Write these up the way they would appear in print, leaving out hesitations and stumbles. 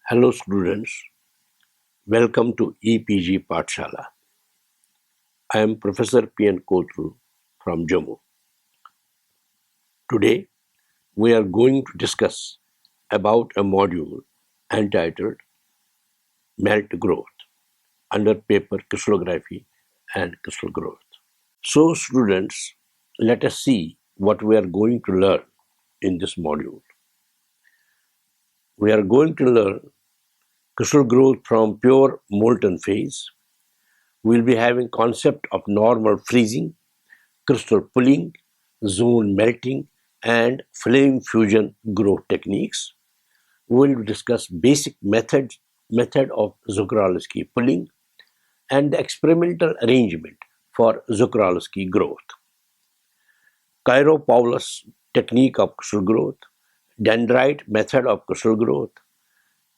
Hello students, welcome to EPG Pathshala. I am Professor P.N. Kotru from Jammu. Today we are going to discuss about a module entitled Melt Growth under paper Crystallography and Crystal Growth. So students, let us see what we are going to learn in this module. We are going to learn crystal growth from pure molten phase. We will be having concept of normal freezing, crystal pulling, zone melting, and flame fusion growth techniques. We will discuss basic method of Czochralski pulling and the experimental arrangement for Czochralski growth. Kyropoulos technique of crystal growth, Dendrite method of crystal growth,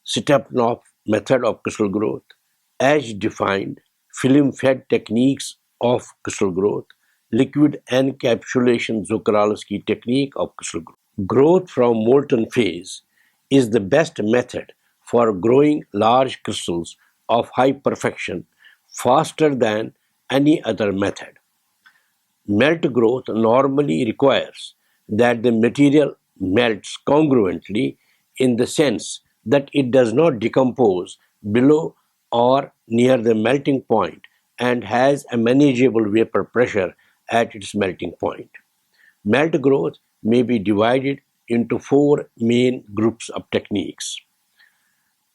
Stepanov method of crystal growth, as defined, film-fed techniques of crystal growth, liquid encapsulation Czochralski technique of crystal growth. Growth from molten phase is the best method for growing large crystals of high perfection faster than any other method. Melt growth normally requires that the material melts congruently in the sense that it does not decompose below or near the melting point and has a manageable vapor pressure at its melting point. Melt growth may be divided into four main groups of techniques.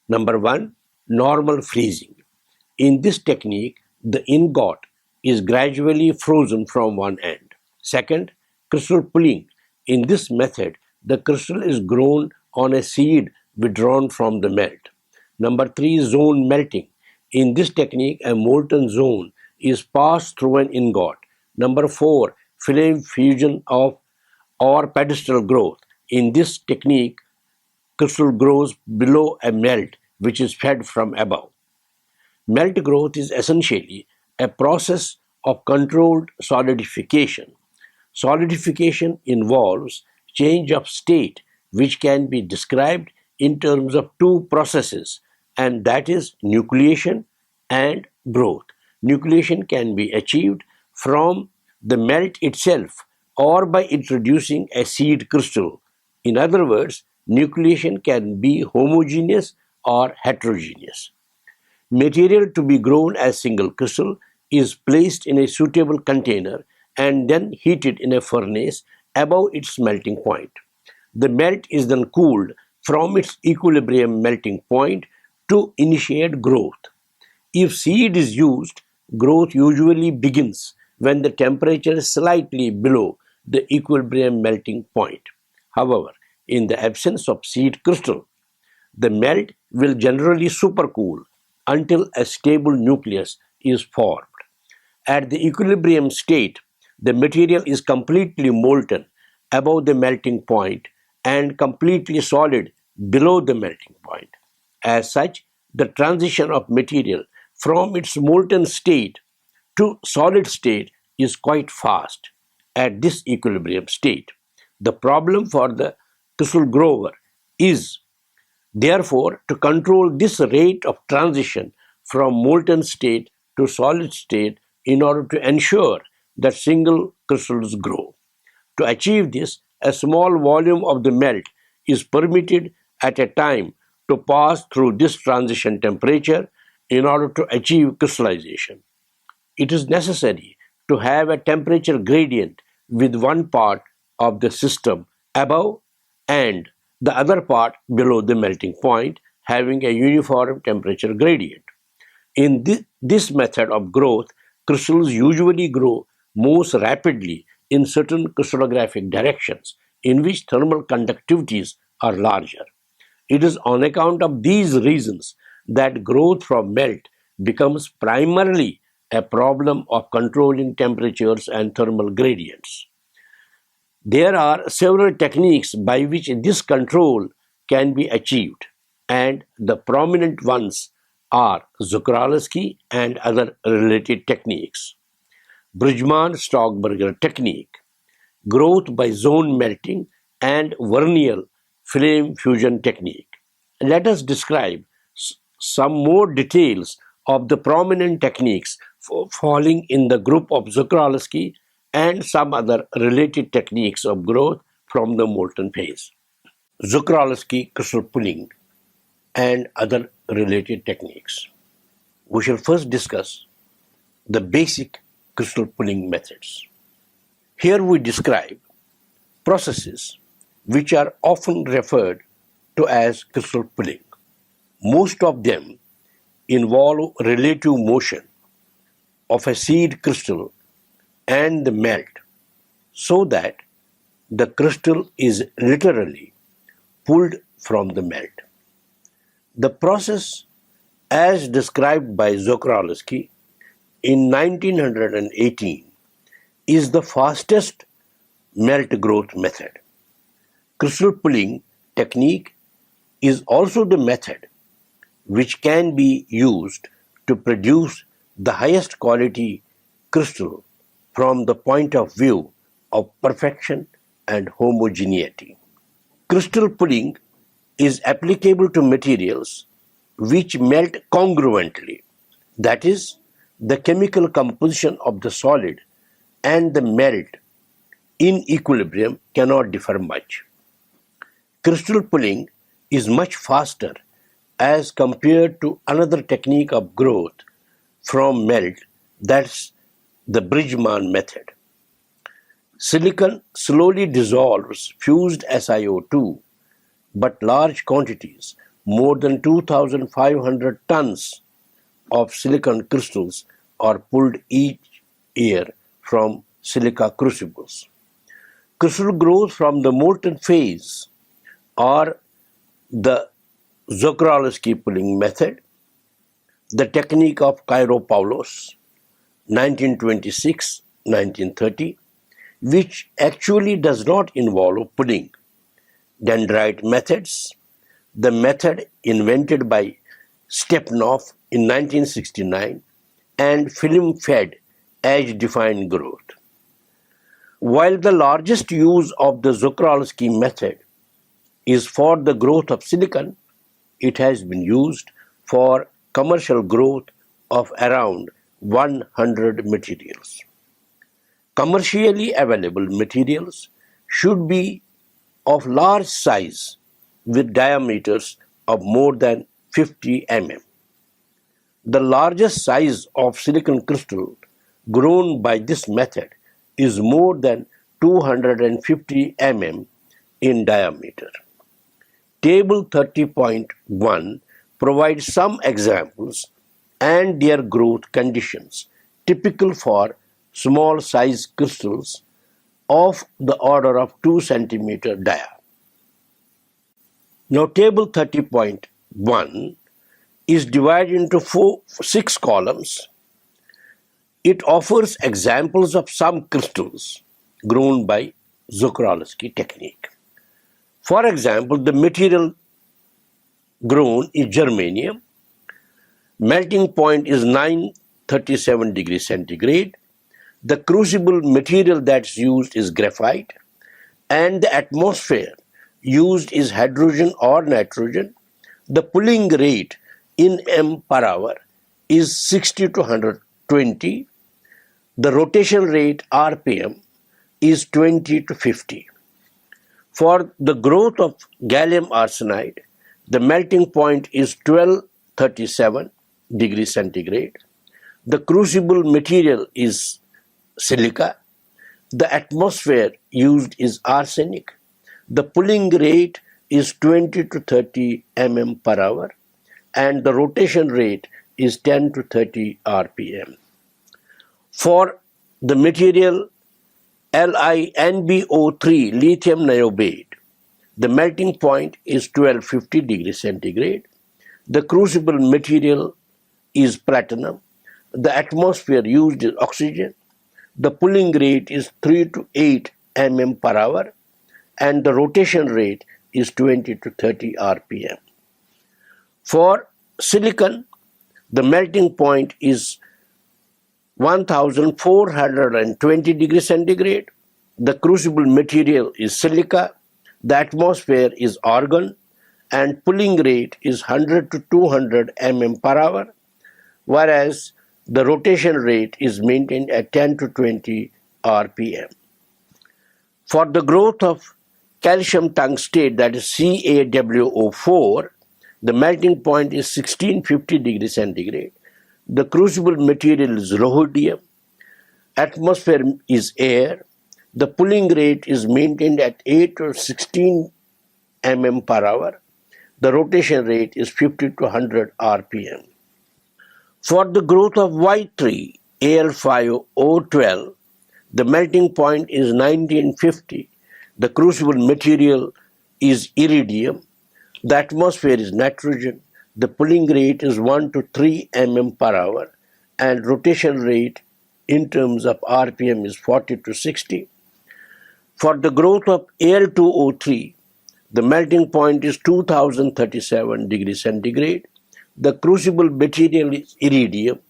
Number one, normal freezing. In this technique, the ingot is gradually frozen from one end. Second, crystal pulling. In this method, the crystal is grown on a seed withdrawn from the melt. Number three, zone melting. In this technique, a molten zone is passed through an ingot. Number four, flame fusion or pedestal growth. In this technique, crystal grows below a melt which is fed from above. Melt growth is essentially a process of controlled solidification. Solidification involves change of state which can be described in terms of two processes, and that is nucleation and growth. Nucleation can be achieved from the melt itself or by introducing a seed crystal. In other words, nucleation can be homogeneous or heterogeneous. Material to be grown as single crystal is placed in a suitable container and then heated in a furnace above its melting point. The melt is then cooled from its equilibrium melting point to initiate growth. If seed is used, growth usually begins when the temperature is slightly below the equilibrium melting point. However, in the absence of seed crystal, the melt will generally supercool until a stable nucleus is formed. At the equilibrium state, the material is completely molten above the melting point and completely solid below the melting point. As such, the transition of material from its molten state to solid state is quite fast at this equilibrium state. The problem for the crystal grower is therefore to control this rate of transition from molten state to solid state in order to ensure that single crystals grow. To achieve this, a small volume of the melt is permitted at a time to pass through this transition temperature in order to achieve crystallization. It is necessary to have a temperature gradient with one part of the system above and the other part below the melting point having a uniform temperature gradient. In this method of growth, crystals usually grow most rapidly in certain crystallographic directions in which thermal conductivities are larger. It is on account of these reasons that growth from melt becomes primarily a problem of controlling temperatures and thermal gradients. There are several techniques by which this control can be achieved, and the prominent ones are Czochralski and other related techniques. Bridgman-Stockberger technique, growth by zone melting, and vernal flame fusion technique. Let us describe some more details of the prominent techniques falling in the group of Czochralski and some other related techniques of growth from the molten phase. Czochralski crystal pulling and other related techniques. We shall first discuss the basic crystal pulling methods. Here we describe processes which are often referred to as crystal pulling. Most of them involve relative motion of a seed crystal and the melt, so that the crystal is literally pulled from the melt. The process, as described by Czochralski in 1918, is the fastest melt growth method. Crystal pulling technique is also the method which can be used to produce the highest quality crystal from the point of view of perfection and homogeneity. Crystal pulling is applicable to materials which melt congruently, that is, the chemical composition of the solid and the melt in equilibrium cannot differ much. Crystal pulling is much faster as compared to another technique of growth from melt, that's the Bridgman method. Silicon slowly dissolves fused SiO2, but large quantities, more than 2,500 tons of silicon crystals, are pulled each year from silica crucibles. Crystal growth from the molten phase are the Czochralski pulling method, the technique of Kyropoulos, 1926-1930, which actually does not involve pulling, Dendrite methods, the method invented by Stepanov in 1969, and film-fed edge-defined growth. While the largest use of the Czochralski method is for the growth of silicon, it has been used for commercial growth of around 100 materials. Commercially available materials should be of large size with diameters of more than 50 mm. The largest size of silicon crystal grown by this method is more than 250 mm in diameter. Table 30.1 provides some examples and their growth conditions typical for small size crystals of the order of 2 cm dia. Now table 30.1 is divided into 6 columns. It offers examples of some crystals grown by Czochralski technique. For example, the material grown is germanium. Melting point is 937 degrees centigrade. The crucible material that's used is graphite, and the atmosphere used is hydrogen or nitrogen. The pulling rate in m per hour is 60 to 120. The rotation rate RPM is 20 to 50. For the growth of gallium arsenide, the melting point is 1237 degrees centigrade. The crucible material is silica. The atmosphere used is arsenic. The pulling rate is 20 to 30 mm per hour, and the rotation rate is 10 to 30 RPM. For the material LiNbO3 lithium niobate, the melting point is 1250 degrees centigrade. The crucible material is platinum. The atmosphere used is oxygen. The pulling rate is 3 to 8 mm per hour, and the rotation rate is 20 to 30 RPM. For silicon, the melting point is 1420 degrees centigrade. The crucible material is silica. The atmosphere is argon, and pulling rate is 100 to 200 mm per hour, whereas the rotation rate is maintained at 10 to 20 rpm. For the growth of calcium tungstate, that is CaWO4, the melting point is 1650 degrees centigrade. The crucible material is rhodium. Atmosphere is air. The pulling rate is maintained at 8 to 16 mm per hour. The rotation rate is 50 to 100 rpm. For the growth of Y3, Al5O12, the melting point is 1950. The crucible material is iridium. The atmosphere is nitrogen. The pulling rate is 1 to 3 mm per hour, and rotation rate in terms of RPM is 40 to 60. For the growth of Al2O3, the melting point is 2037 degrees centigrade. The crucible material is iridium.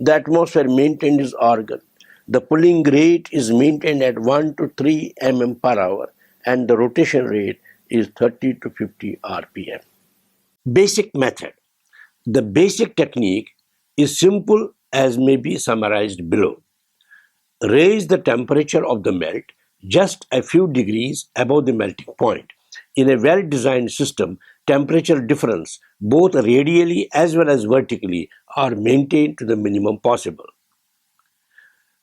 The atmosphere maintained is argon. The pulling rate is maintained at 1 to 3 mm per hour, and the rotation rate is 30 to 50 rpm. Basic method. The basic technique is simple as may be summarized below. Raise the temperature of the melt just a few degrees above the melting point. In a well-designed system, temperature difference, both radially as well as vertically, are maintained to the minimum possible.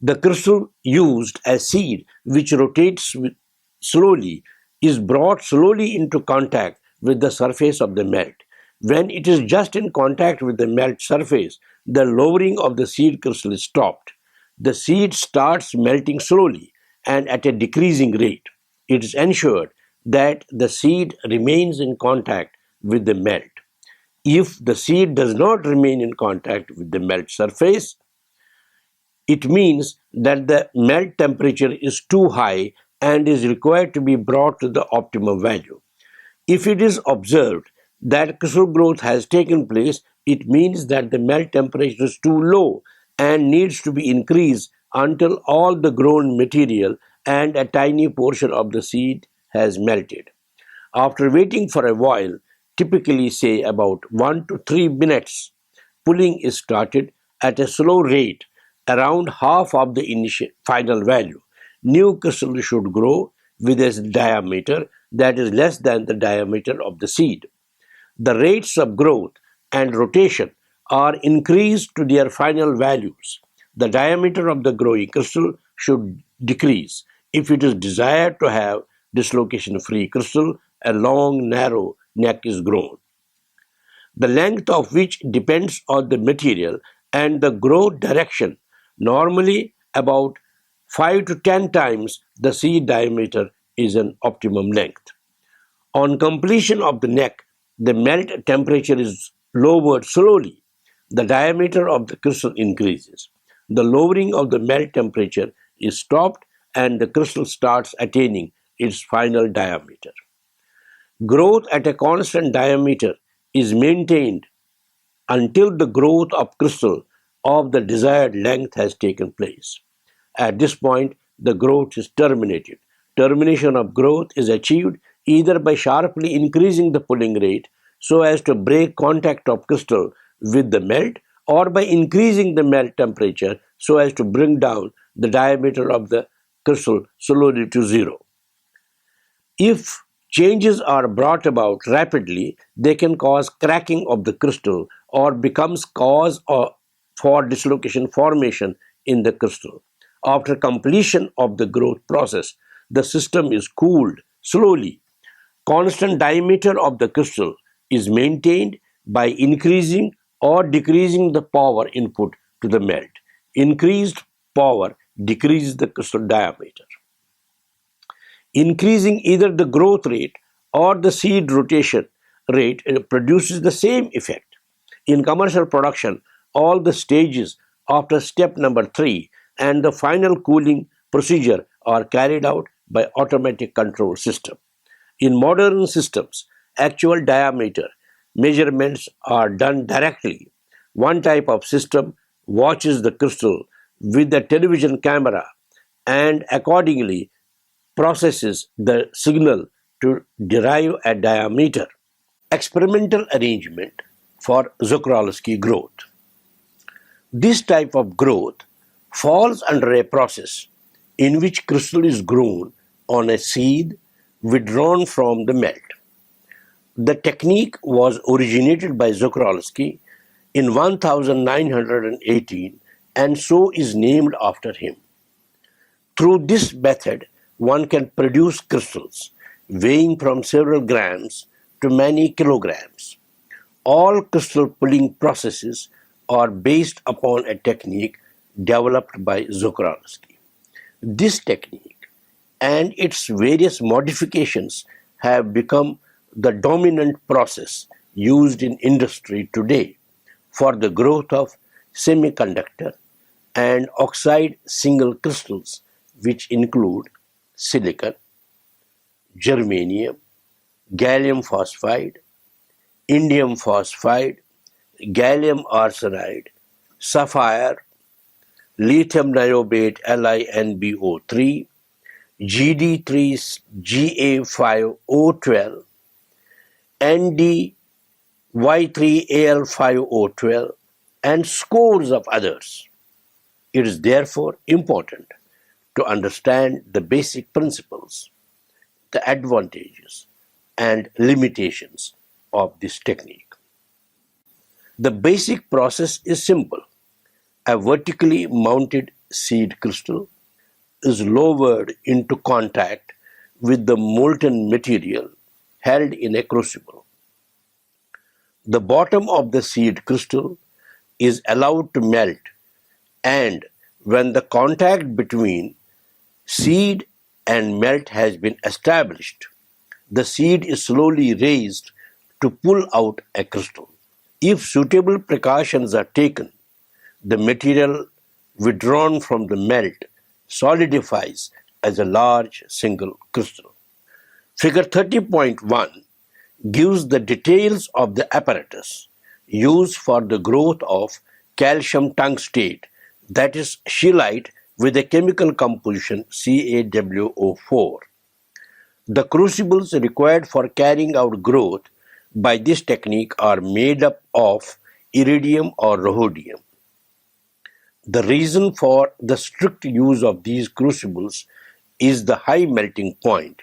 The crystal used as seed, which rotates slowly, is brought slowly into contact with the surface of the melt. When it is just in contact with the melt surface, the lowering of the seed crystal is stopped. The seed starts melting slowly and at a decreasing rate. It is ensured that the seed remains in contact with the melt. If the seed does not remain in contact with the melt surface, it means that the melt temperature is too high and is required to be brought to the optimum value. If it is observed that crystal growth has taken place, it means that the melt temperature is too low and needs to be increased until all the grown material and a tiny portion of the seed has melted. After waiting for a while, typically say about 1 to 3 minutes, pulling is started at a slow rate around half of the initial final value. New crystal should grow with a diameter that is less than the diameter of the seed. The rates of growth and rotation are increased to their final values. The diameter of the growing crystal should decrease. If it is desired to have dislocation-free crystal, a long, narrow neck is grown, the length of which depends on the material and the growth direction, normally about 5 to 10 times the seed diameter is an optimum length. On completion of the neck, the melt temperature is lowered slowly. The diameter of the crystal increases. The lowering of the melt temperature is stopped and the crystal starts attaining its final diameter. Growth at a constant diameter is maintained until the growth of crystal of the desired length has taken place. At this point, the growth is terminated. Termination of growth is achieved either by sharply increasing the pulling rate so as to break contact of crystal with the melt, or by increasing the melt temperature so as to bring down the diameter of the crystal slowly to zero. If changes are brought about rapidly, they can cause cracking of the crystal or becomes cause for dislocation formation in the crystal. After completion of the growth process, the system is cooled slowly. Constant diameter of the crystal is maintained by increasing or decreasing the power input to the melt. Increased power decreases the crystal diameter. Increasing either the growth rate or the seed rotation rate produces the same effect. In commercial production, all the stages after step number 3 and the final cooling procedure are carried out by automatic control system. In modern systems, actual diameter measurements are done directly. One type of system watches the crystal with a television camera and accordingly processes the signal to derive a diameter. experimental arrangement for Czochralski growth. This type of growth falls under a process in which crystal is grown on a seed withdrawn from the melt. The technique was originated by Czochralski in 1918 and so is named after him. Through this method, one can produce crystals weighing from several grams to many kilograms. All crystal pulling processes are based upon a technique developed by Czochralski. This technique and its various modifications have become the dominant process used in industry today for the growth of semiconductor and oxide single crystals, which include silicon, germanium, gallium phosphide, indium phosphide, gallium arsenide, sapphire, lithium niobate LiNBO3, GD3GA5O12, NDY3AL5O12, and scores of others. It is therefore important to understand the basic principles, the advantages, and limitations of this technique. The basic process is simple. A vertically mounted seed crystal is lowered into contact with the molten material held in a crucible. The bottom of the seed crystal is allowed to melt, and when the contact between seed and melt has been established, the seed is slowly raised to pull out a crystal. If suitable precautions are taken, the material withdrawn from the melt solidifies as a large single crystal. Figure 30.1 gives the details of the apparatus used for the growth of calcium tungstate, that is scheelite with a chemical composition CaWO4. The crucibles required for carrying out growth by this technique are made up of iridium or rhodium. The reason for the strict use of these crucibles is the high melting point,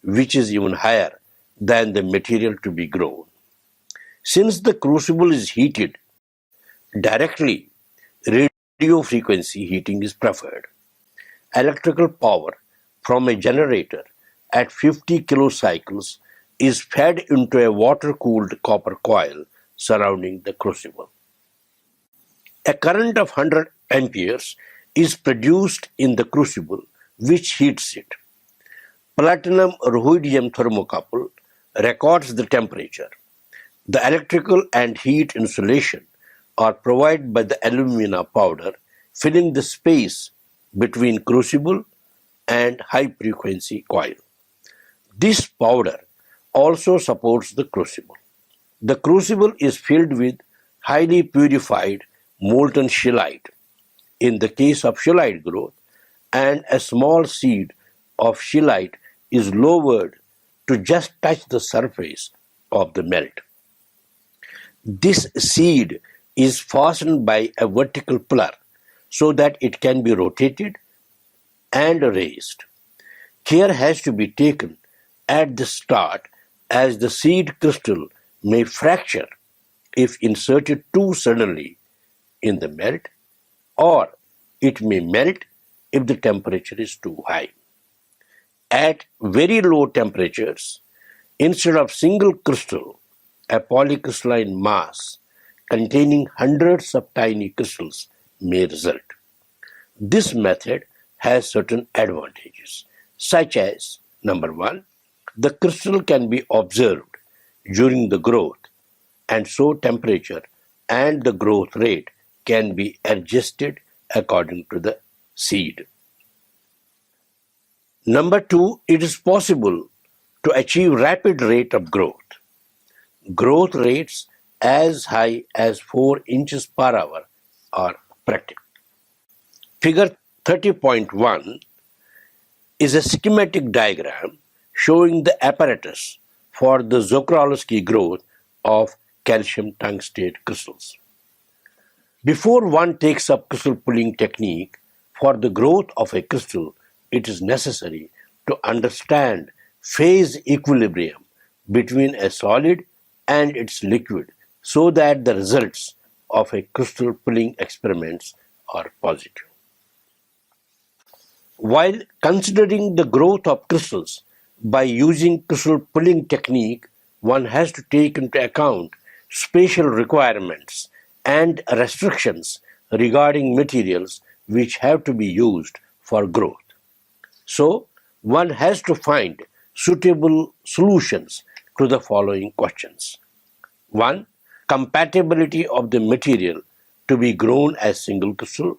which is even higher than the material to be grown. Since the crucible is heated directly, radio frequency heating is preferred. Electrical power from a generator at 50 kilocycles is fed into a water-cooled copper coil surrounding the crucible. A current of 100 amperes is produced in the crucible, which heats it. Platinum rhodium thermocouple records the temperature. The electrical and heat insulation are provided by the alumina powder, filling the space between crucible and high-frequency coil. This powder also supports the crucible. The crucible is filled with highly purified molten scheelite, in the case of scheelite growth, and a small seed of scheelite is lowered to just touch the surface of the melt. This seed is fastened by a vertical puller so that it can be rotated and raised. Care has to be taken at the start, as the seed crystal may fracture if inserted too suddenly in the melt, or it may melt if the temperature is too high. At very low temperatures, instead of single crystal, a polycrystalline mass containing hundreds of tiny crystals may result. This method has certain advantages, such as, number one, the crystal can be observed during the growth, and so temperature and the growth rate can be adjusted according to the seed. Number two, it is possible to achieve rapid rate of growth. Growth rates as high as 4 inches per hour are practical. Figure 30.1 is a schematic diagram showing the apparatus for the Czochralski growth of calcium tungstate crystals. Before one takes up crystal pulling technique for the growth of a crystal, it is necessary to understand phase equilibrium between a solid and its liquid so that the results of a crystal pulling experiments are positive. While considering the growth of crystals by using crystal pulling technique, one has to take into account spatial requirements and restrictions regarding materials which have to be used for growth. So, one has to find suitable solutions to the following questions. 1. Compatibility of the material to be grown as single crystal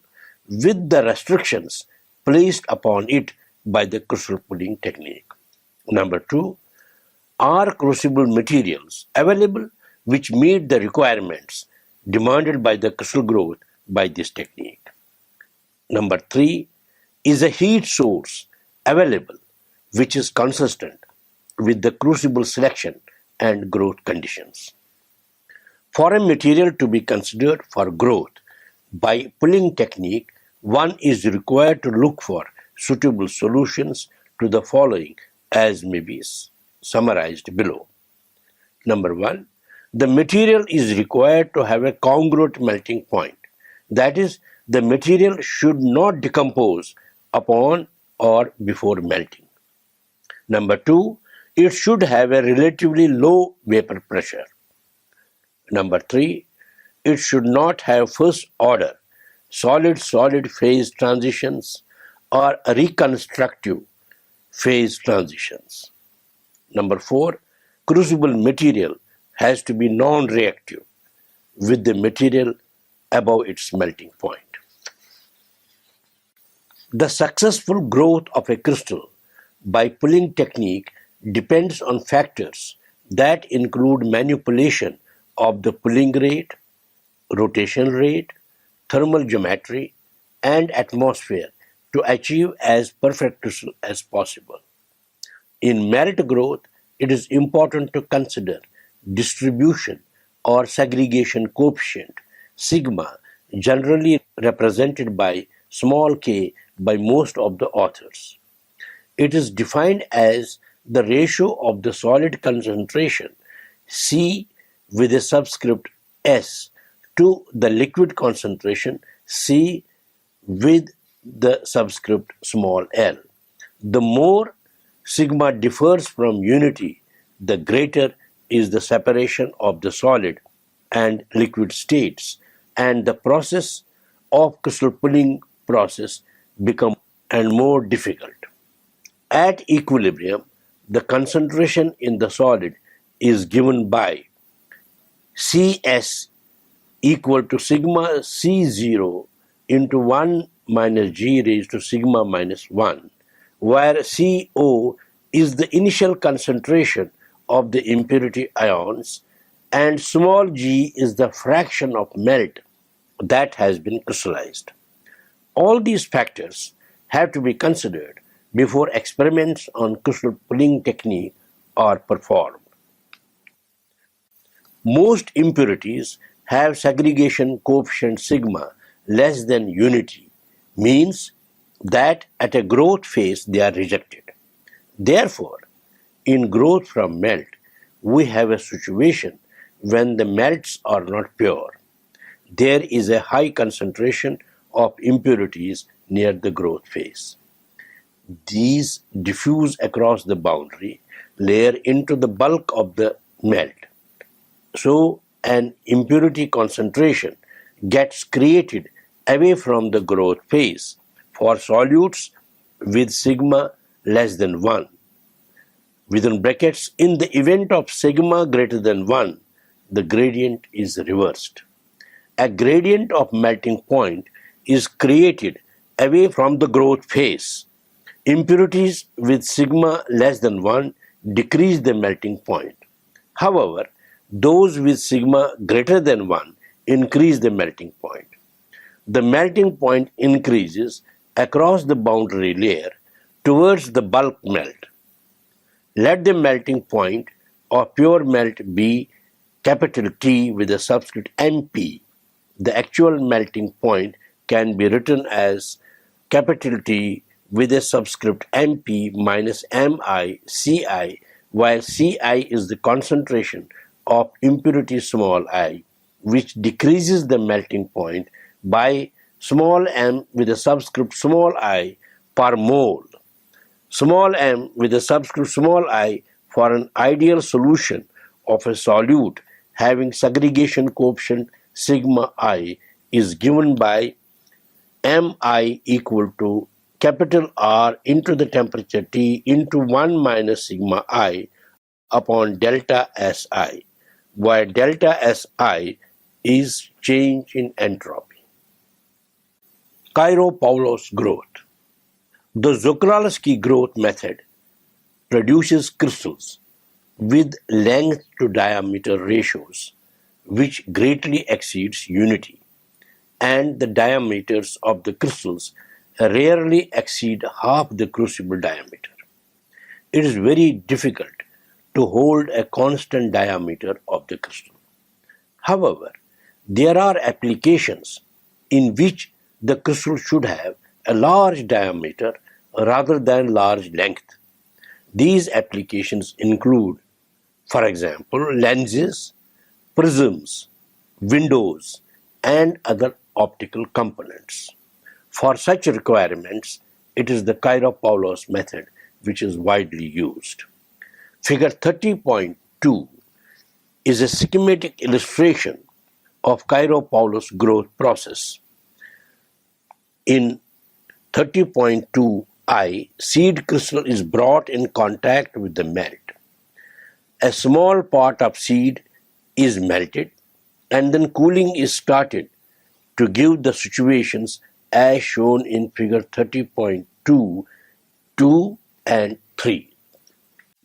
with the restrictions placed upon it by the crystal pulling technique. Number 2. Are crucible materials available which meet the requirements demanded by the crystal growth by this technique? Number 3. Is a heat source available which is consistent with the crucible selection and growth conditions? For a material to be considered for growth by pulling technique, one is required to look for suitable solutions to the following as may be summarized below. Number 1. The material is required to have a congruent melting point. That is, the material should not decompose upon or before melting. Number 2. It should have a relatively low vapor pressure. Number 3. It should not have first order solid-solid phase transitions or reconstructive phase transitions. Number 4. Crucible material has to be non-reactive with the material above its melting point. The successful growth of a crystal by pulling technique depends on factors that include manipulation of the pulling rate, rotation rate, thermal geometry, and atmosphere to achieve as perfect crystal as possible. In merit growth, it is important to consider distribution or segregation coefficient, sigma, generally represented by small k by most of the authors. It is defined as the ratio of the solid concentration C with a subscript S to the liquid concentration C with the subscript small l. The more sigma differs from unity, the greater is the separation of the solid and liquid states, and the process of crystal pulling process become and more difficult. At equilibrium, the concentration in the solid is given by Cs equal to sigma C0 into 1 minus g raised to sigma minus 1, where CO is the initial concentration of the impurity ions and small g is the fraction of melt that has been crystallized. All these factors have to be considered before experiments on crystal pulling technique are performed. Most impurities have segregation coefficient sigma less than unity, means that at a growth phase they are rejected. Therefore, in growth from melt, we have a situation when the melts are not pure. There is a high concentration of impurities near the growth phase. These diffuse across the boundary layer into the bulk of the melt. So an impurity concentration gets created away from the growth phase for solutes with sigma less than 1. Within brackets, in the event of sigma greater than 1, the gradient is reversed. A gradient of melting point is created away from the growth phase. Impurities with sigma less than 1 decrease the melting point. However, those with sigma greater than 1 increase the melting point. The melting point increases across the boundary layer towards the bulk melt. Let the melting point or pure melt be capital T with a subscript MP. The actual melting point can be written as capital T with a subscript MP minus Mi Ci, while Ci is the concentration of impurity small I, which decreases the melting point by small m with a subscript small I per mole. Small m with a subscript small I for an ideal solution of a solute having segregation coefficient sigma I is given by Mi equal to capital R into the temperature T into 1 minus sigma I upon delta Si, where delta Si is change in entropy. Kyropoulos growth. The Czochralski growth method produces crystals with length to diameter ratios which greatly exceeds unity, and the diameters of the crystals rarely exceed half the crucible diameter. It is very difficult to hold a constant diameter of the crystal. However, there are applications in which the crystal should have a large diameter rather than large length. These applications include, for example, lenses, prisms, windows, and other optical components. For such requirements, it is the Kyropoulos method which is widely used. Figure 30.2 is a schematic illustration of Kyropoulos growth process. In 30.2i, seed crystal is brought in contact with the melt. A small part of seed is melted and then cooling is started to give the situations as shown in figure 30.2, 2 and 3.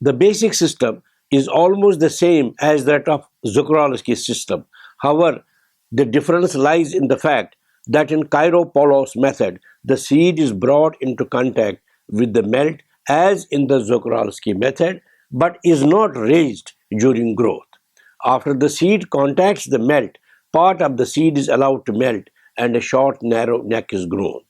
The basic system is almost the same as that of Czochralski's system. However, the difference lies in the fact that in Kyropoulos method, the seed is brought into contact with the melt as in the Czochralski method, but is not raised during growth. After the seed contacts the melt, part of the seed is allowed to melt and a short narrow neck is grown.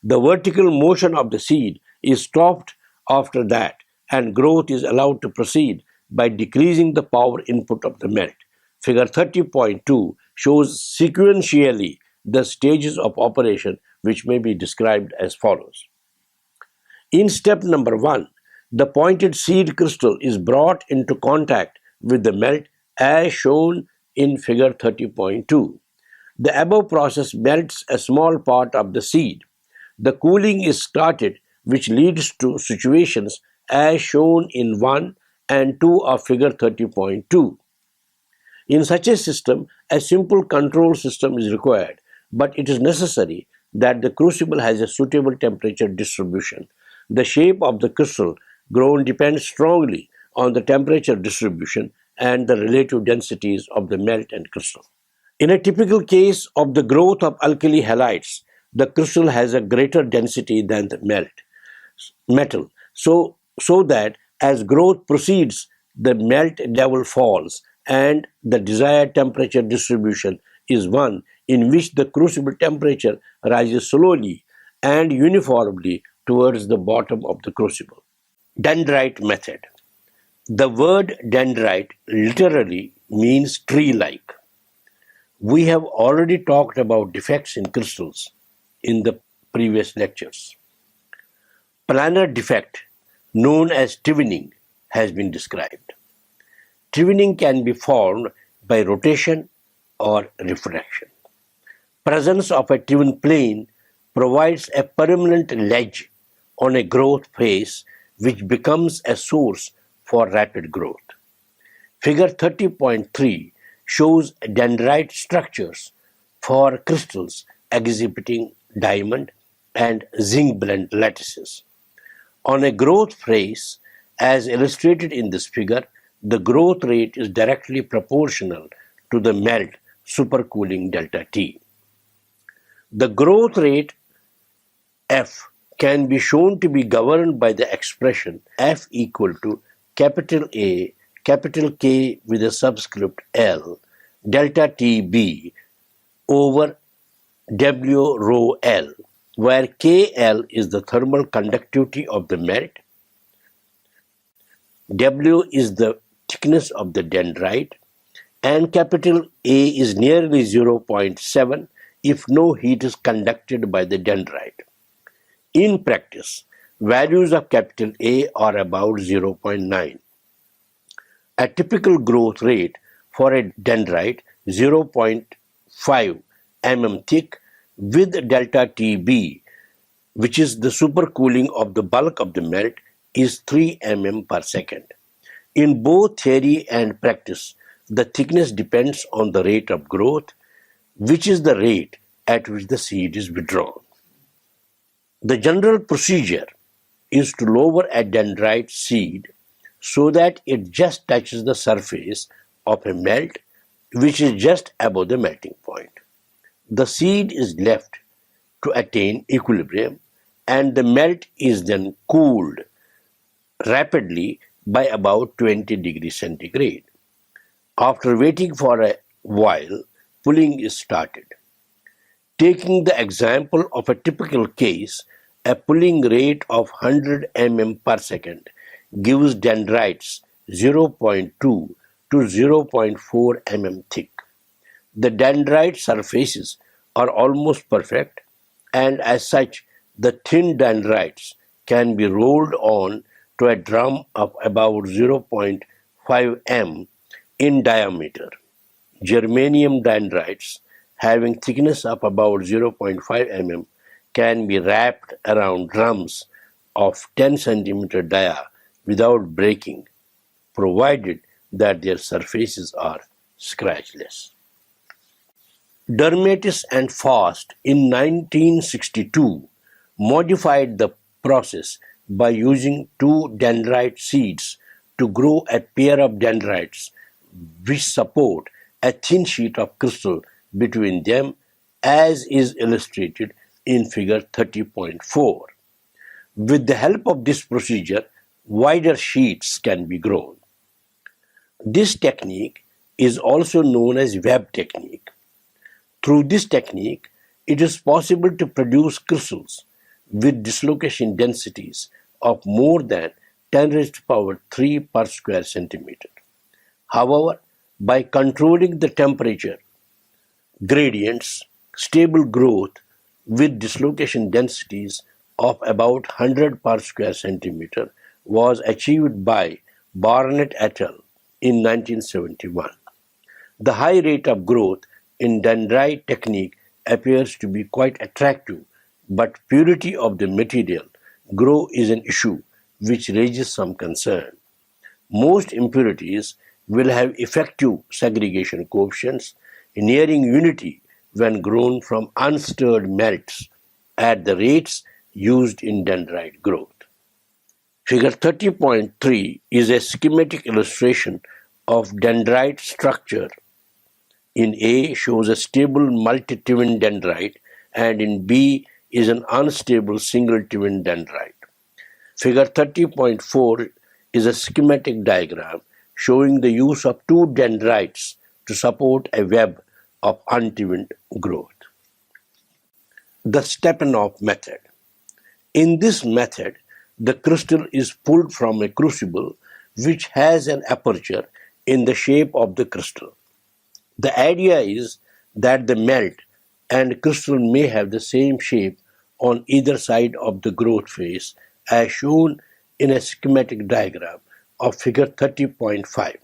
The vertical motion of the seed is stopped after that, and growth is allowed to proceed by decreasing the power input of the melt. Figure 30.2 shows sequentially the stages of operation which may be described as follows. In step number 1, the pointed seed crystal is brought into contact with the melt as shown in figure 30.2. The above process melts a small part of the seed. The cooling is started, which leads to situations as shown in 1 and 2 of figure 30.2. In such a system, a simple control system is required, but it is necessary that the crucible has a suitable temperature distribution. The shape of the crystal grown depends strongly on the temperature distribution and the relative densities of the melt and crystal. In a typical case of the growth of alkali halides, the crystal has a greater density than the metal, so that as growth proceeds, the melt level falls and the desired temperature distribution is one in which the crucible temperature rises slowly and uniformly towards the bottom of the crucible. Dendrite method. The word dendrite literally means tree-like. We have already talked about defects in crystals in the previous lectures. Planar defect, known as twinning, has been described. Twinning can be formed by rotation or refraction. Presence of a twin plane provides a permanent ledge on a growth phase which becomes a source for rapid growth. Figure 30.3 shows dendrite structures for crystals exhibiting diamond and zinc blende lattices. On a growth phase, as illustrated in this figure, the growth rate is directly proportional to the melt supercooling delta T. The growth rate F can be shown to be governed by the expression F equal to capital A capital K with a subscript L, delta TB over W rho L, where KL is the thermal conductivity of the melt, W is the thickness of the dendrite, and capital A is nearly 0.7 if no heat is conducted by the dendrite. In practice, values of capital A are about 0.9. A typical growth rate for a dendrite 0.5 mm thick with delta TB, which is the supercooling of the bulk of the melt, is 3 mm per second. In both theory and practice, the thickness depends on the rate of growth, which is the rate at which the seed is withdrawn. The general procedure is to lower a dendrite seed so that it just touches the surface of a melt, which is just above the melting point. The seed is left to attain equilibrium, and the melt is then cooled rapidly by about 20 degrees centigrade. After waiting for a while, pulling is started. Taking the example of a typical case, a pulling rate of 100 mm per second gives dendrites 0.2 to 0.4 mm thick. The dendrite surfaces are almost perfect, and as such, the thin dendrites can be rolled on to a drum of about 0.5 m in diameter. Germanium dendrites having thickness of about 0.5 mm can be wrapped around drums of 10 cm dia without breaking, provided that their surfaces are scratchless. Dermatis and Fast in 1962 modified the process by using two dendrite seeds to grow a pair of dendrites which support a thin sheet of crystal between them, as is illustrated in figure 30.4. With the help of this procedure, wider sheets can be grown. This technique is also known as web technique. Through this technique, it is possible to produce crystals with dislocation densities of more than 10 raised to the power 3 per square centimeter. However, by controlling the temperature gradients, stable growth with dislocation densities of about 100 per square centimeter was achieved by Barnett et al. In 1971. The high rate of growth in dendrite technique appears to be quite attractive, but purity of the material grow is an issue which raises some concern. Most impurities will have effective segregation coefficients nearing unity when grown from unstirred melts at the rates used in dendrite growth. Figure 30.3 is a schematic illustration of dendrite structure. In A shows a stable multi-twin dendrite, and in B is an unstable single twin dendrite. Figure 30.4 is a schematic diagram showing the use of two dendrites to support a web of untwinned growth. The Stepanov method. In this method, the crystal is pulled from a crucible which has an aperture in the shape of the crystal. The idea is that the melt and crystal may have the same shape on either side of the growth phase as shown in a schematic diagram of figure 30.5.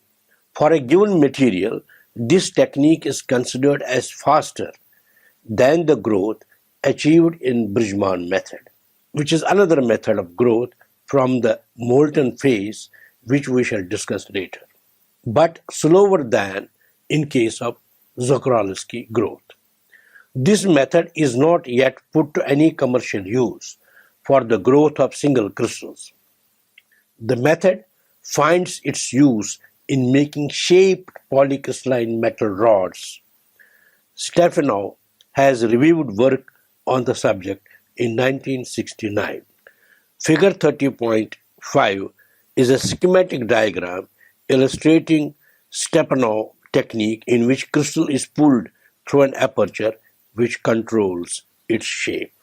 For a given material, this technique is considered as faster than the growth achieved in Bridgman method, which is another method of growth from the molten phase which we shall discuss later, but slower than in case of Czochralski growth. This method is not yet put to any commercial use for the growth of single crystals. The method finds its use in making shaped polycrystalline metal rods. Stepanov has reviewed work on the subject in 1969. Figure 30.5 is a schematic diagram illustrating Stepanov technique in which crystal is pulled through an aperture which controls its shape.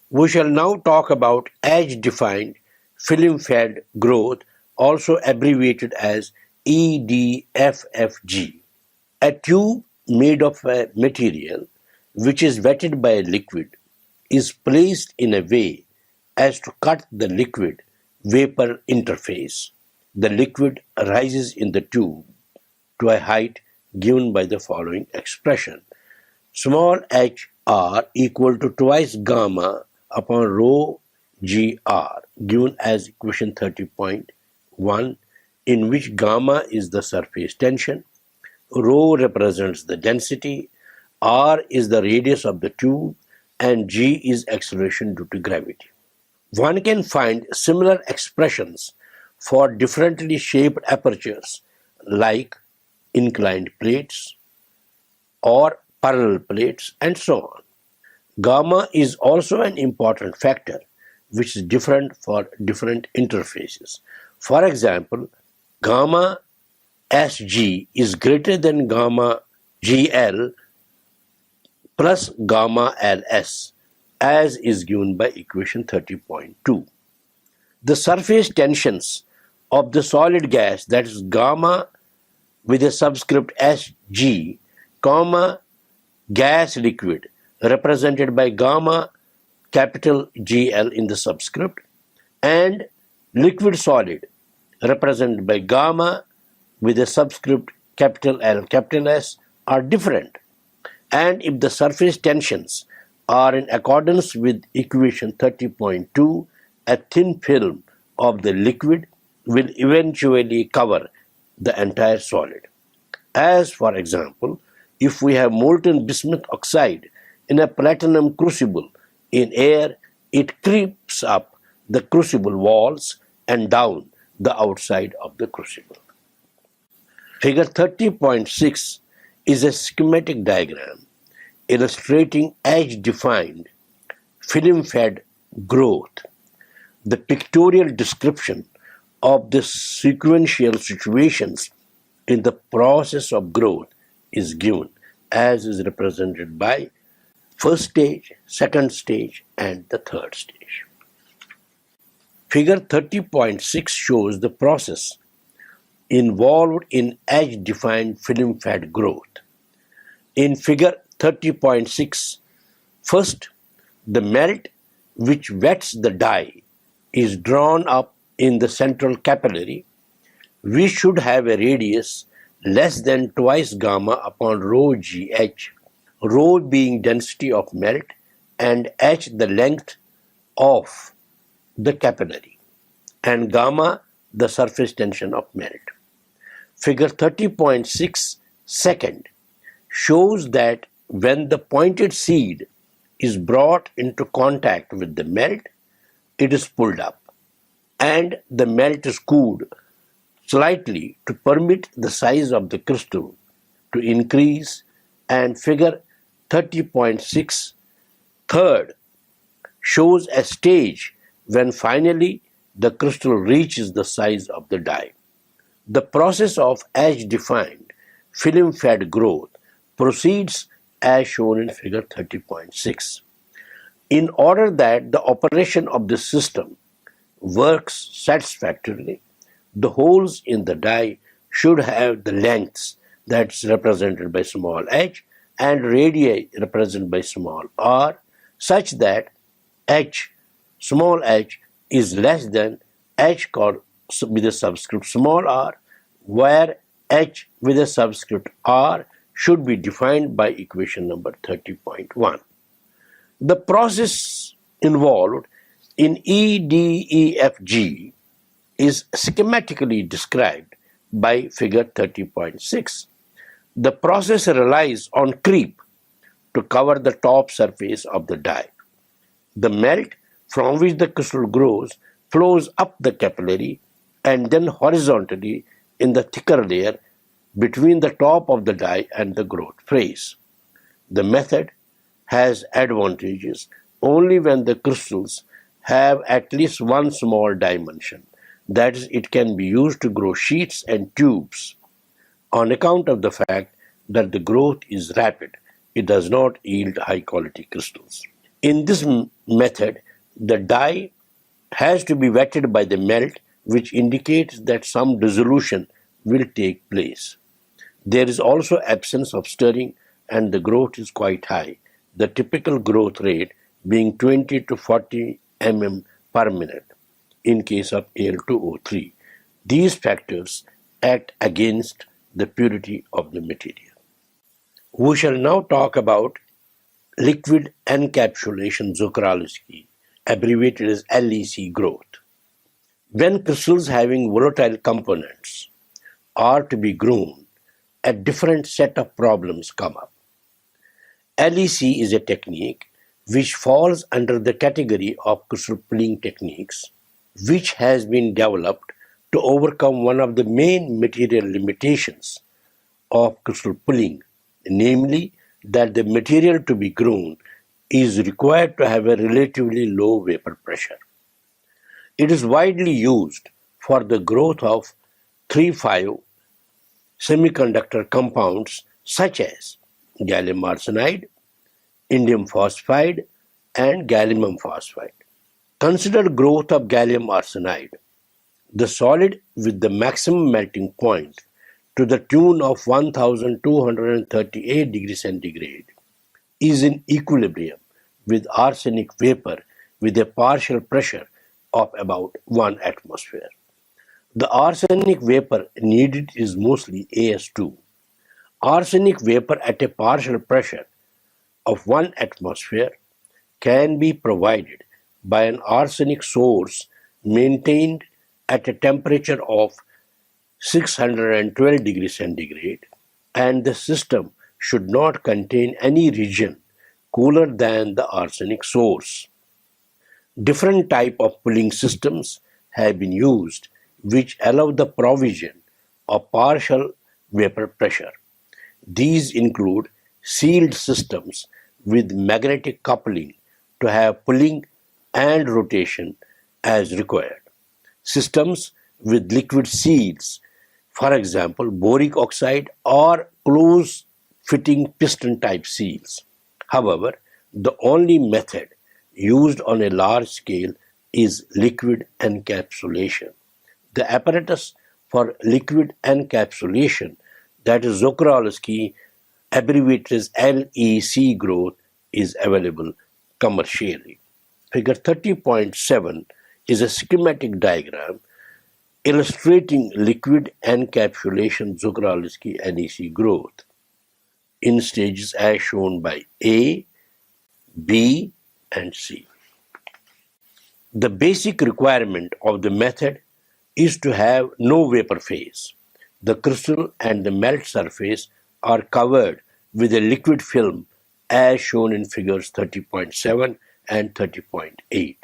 We shall now talk about edge-defined film-fed growth, also abbreviated as EDFFG. A tube made of a material which is wetted by a liquid is placed in a way as to cut the liquid-vapor interface. The liquid rises in the tube to a height given by the following expression. Small hr equal to twice gamma upon rho gr, given as equation 30.1, in which gamma is the surface tension, rho represents the density, r is the radius of the tube, and g is acceleration due to gravity. One can find similar expressions for differently shaped apertures like inclined plates or parallel plates and so on. Gamma is also an important factor which is different for different interfaces. For example, gamma Sg is greater than gamma Gl plus gamma Ls, as is given by equation 30.2. The surface tensions of the solid gas, that is gamma with a subscript Sg, comma gas liquid represented by gamma capital GL in the subscript, and liquid solid represented by gamma with a subscript capital L capital S are different. And if the surface tensions are in accordance with equation 30.2, a thin film of the liquid will eventually cover the entire solid. As for example, if we have molten bismuth oxide in a platinum crucible in air, it creeps up the crucible walls and down the outside of the crucible. Figure 30.6 is a schematic diagram illustrating edge-defined film-fed growth. The pictorial description of the sequential situations in the process of growth is given, as is represented by first stage, second stage, and the third stage. Figure 30.6 shows the process involved in edge-defined film-fed growth. In figure 30.6, first, the melt which wets the dye is drawn up in the central capillary. We should have a radius less than twice gamma upon rho gh, rho being density of melt and h the length of the capillary, and gamma the surface tension of melt. Figure 30.6 second shows that when the pointed seed is brought into contact with the melt, it is pulled up and the melt is cooled slightly to permit the size of the crystal to increase, and figure 30.6 third shows a stage when finally the crystal reaches the size of the die. The process of edge-defined film-fed growth proceeds as shown in figure 30.6. In order that the operation of the system works satisfactorily, the holes in the die should have the lengths that's represented by small h and radii represented by small r, such that h, small h, is less than h with a subscript small r, where h with a subscript r should be defined by equation number 30.1. The process involved in EDFFG is schematically described by figure 30.6. The process relies on creep to cover the top surface of the die. The melt from which the crystal grows flows up the capillary and then horizontally in the thicker layer between the top of the die and the growth phase. The method has advantages only when the crystals have at least one small dimension, That is, it can be used to grow sheets and tubes. On account of the fact that the growth is rapid, it does not yield high quality crystals. In this method, the dye has to be wetted by the melt, which indicates that some dissolution will take place. There is also absence of stirring and the growth is quite high, the typical growth rate being 20 to 40 mm per minute in case of Al2O3. These factors act against the purity of the material. We shall now talk about liquid encapsulation Czochralski, abbreviated as LEC growth. When crystals having volatile components are to be grown, a different set of problems come up. LEC is a technique which falls under the category of crystal pulling techniques, which has been developed to overcome one of the main material limitations of crystal pulling, namely that the material to be grown is required to have a relatively low vapor pressure. It is widely used for the growth of 3,5 semiconductor compounds such as gallium arsenide, indium phosphide, and gallium phosphide. Consider growth of gallium arsenide, the solid with the maximum melting point to the tune of 1238 degrees centigrade is in equilibrium with arsenic vapor with a partial pressure of about 1 atmosphere. The arsenic vapor needed is mostly As2. Arsenic vapor at a partial pressure of 1 atmosphere can be provided by an arsenic source maintained at a temperature of 612 degrees centigrade, and the system should not contain any region cooler than the arsenic source. Different type of pulling systems have been used which allow the provision of partial vapor pressure. These include sealed systems with magnetic coupling to have pulling and rotation as required. Systems with liquid seals, for example, boric oxide or close-fitting piston-type seals. However, the only method used on a large scale is liquid encapsulation. The apparatus for liquid encapsulation, that is Czochralski, abbreviated as LEC growth, is available commercially. Figure 30.7 is a schematic diagram illustrating liquid encapsulation Czochralski LEC growth in stages as shown by A, B, and C. The basic requirement of the method is to have no vapor phase. The crystal and the melt surface are covered with a liquid film as shown in figures 30.7 and 30.8.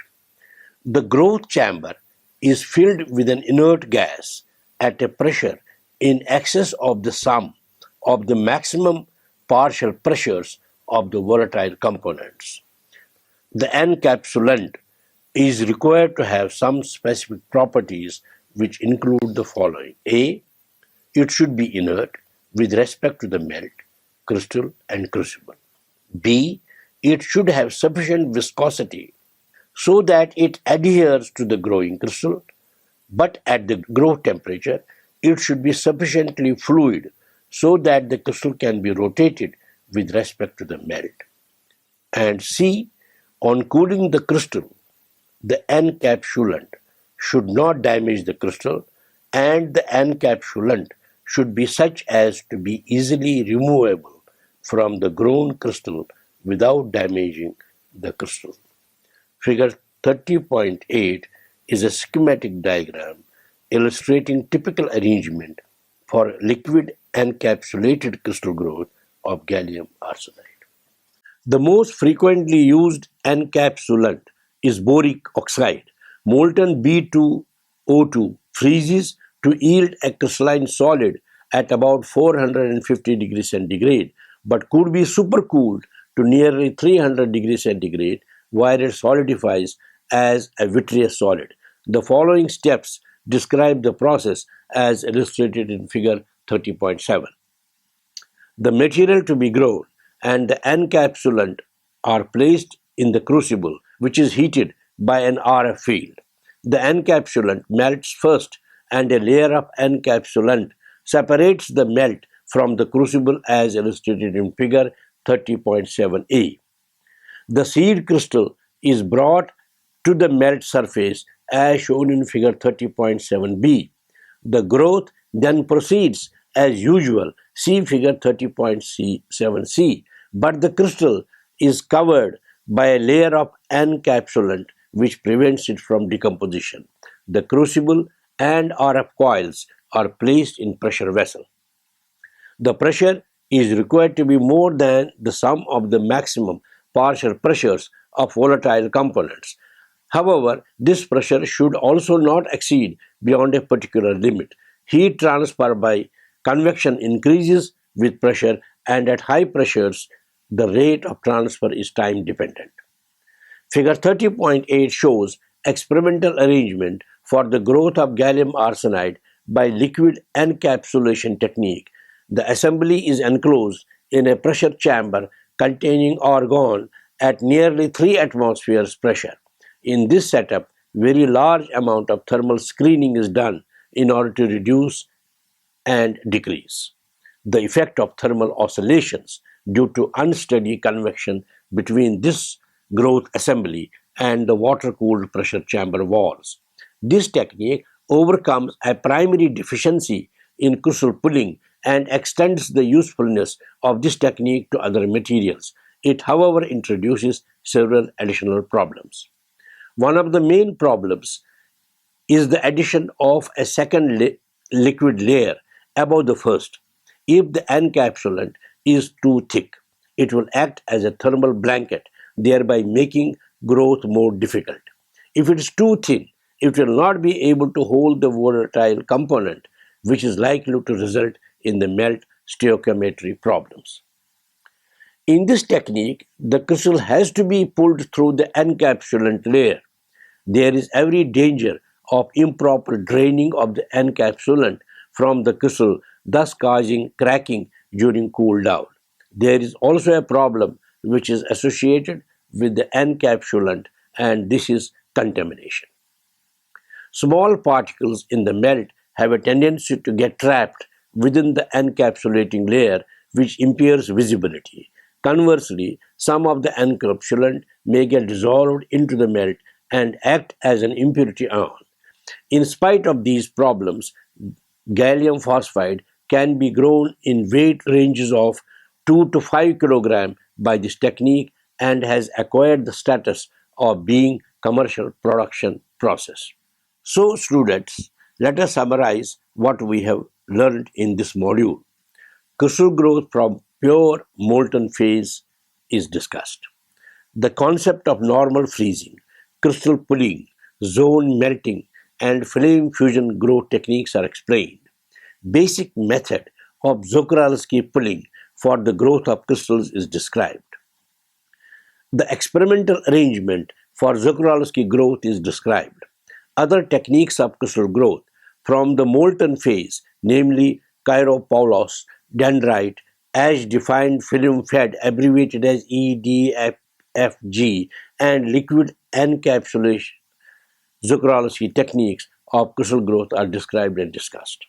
The growth chamber is filled with an inert gas at a pressure in excess of the sum of the maximum partial pressures of the volatile components. The encapsulant is required to have some specific properties which include the following. A. It should be inert with respect to the melt, crystal, and crucible. B. It should have sufficient viscosity so that it adheres to the growing crystal, but at the growth temperature, it should be sufficiently fluid so that the crystal can be rotated with respect to the melt. And C. On cooling the crystal, the encapsulant should not damage the crystal, and the encapsulant should be such as to be easily removable from the grown crystal without damaging the crystal. Figure 30.8 is a schematic diagram illustrating typical arrangement for liquid encapsulated crystal growth of gallium arsenide. The most frequently used encapsulant is boric oxide. Molten B2O2 freezes to yield a crystalline solid at about 450 degrees centigrade, but could be supercooled to nearly 300 degrees centigrade where it solidifies as a vitreous solid. The following steps describe the process as illustrated in figure 30.7. The material to be grown and the encapsulant are placed in the crucible, which is heated by an RF field. The encapsulant melts first, and a layer of encapsulant separates the melt from the crucible as illustrated in figure 30.7a. The seed crystal is brought to the melt surface as shown in figure 30.7b. The growth then proceeds as usual, see figure 30.7c, but the crystal is covered by a layer of encapsulant which prevents it from decomposition. The crucible and RF coils are placed in pressure vessel. The pressure is required to be more than the sum of the maximum partial pressures of volatile components. However, this pressure should also not exceed beyond a particular limit. Heat transfer by convection increases with pressure, and at high pressures, the rate of transfer is time dependent. Figure 30.8 shows experimental arrangement for the growth of gallium arsenide by liquid encapsulation technique. The assembly is enclosed in a pressure chamber containing argon at nearly 3 atmospheres pressure. In this setup, very large amount of thermal screening is done in order to reduce and decrease the effect of thermal oscillations due to unsteady convection between this growth assembly and the water-cooled pressure chamber walls. This technique overcomes a primary deficiency in crystal pulling and extends the usefulness of this technique to other materials. It, however, introduces several additional problems. One of the main problems is the addition of a second liquid layer above the first. If the encapsulant is too thick, it will act as a thermal blanket, thereby making growth more difficult. If it is too thin, it will not be able to hold the volatile component, which is likely to result in the melt stoichiometry problems. In this technique, the crystal has to be pulled through the encapsulant layer. There is every danger of improper draining of the encapsulant from the crystal, thus causing cracking during cool down. There is also a problem which is associated with the encapsulant, and this is contamination. Small particles in the melt have a tendency to get trapped within the encapsulating layer, which impairs visibility. Conversely, some of the encapsulant may get dissolved into the melt and act as an impurity ion. In spite of these problems, gallium phosphide can be grown in weight ranges of 2 to 5 kg by this technique and has acquired the status of being commercial production process. So students, let us summarize what we have learned in this module. Crystal growth from pure molten phase is discussed. The concept of normal freezing, crystal pulling, zone melting, and flame fusion growth techniques are explained. Basic method of Czochralski pulling for the growth of crystals is described. The experimental arrangement for Czochralski growth is described. Other techniques of crystal growth from the molten phase, namely Kyropoulos, Dendrite, ash-defined film-fed abbreviated as EDFFG, and liquid encapsulation Czochralski techniques of crystal growth are described and discussed.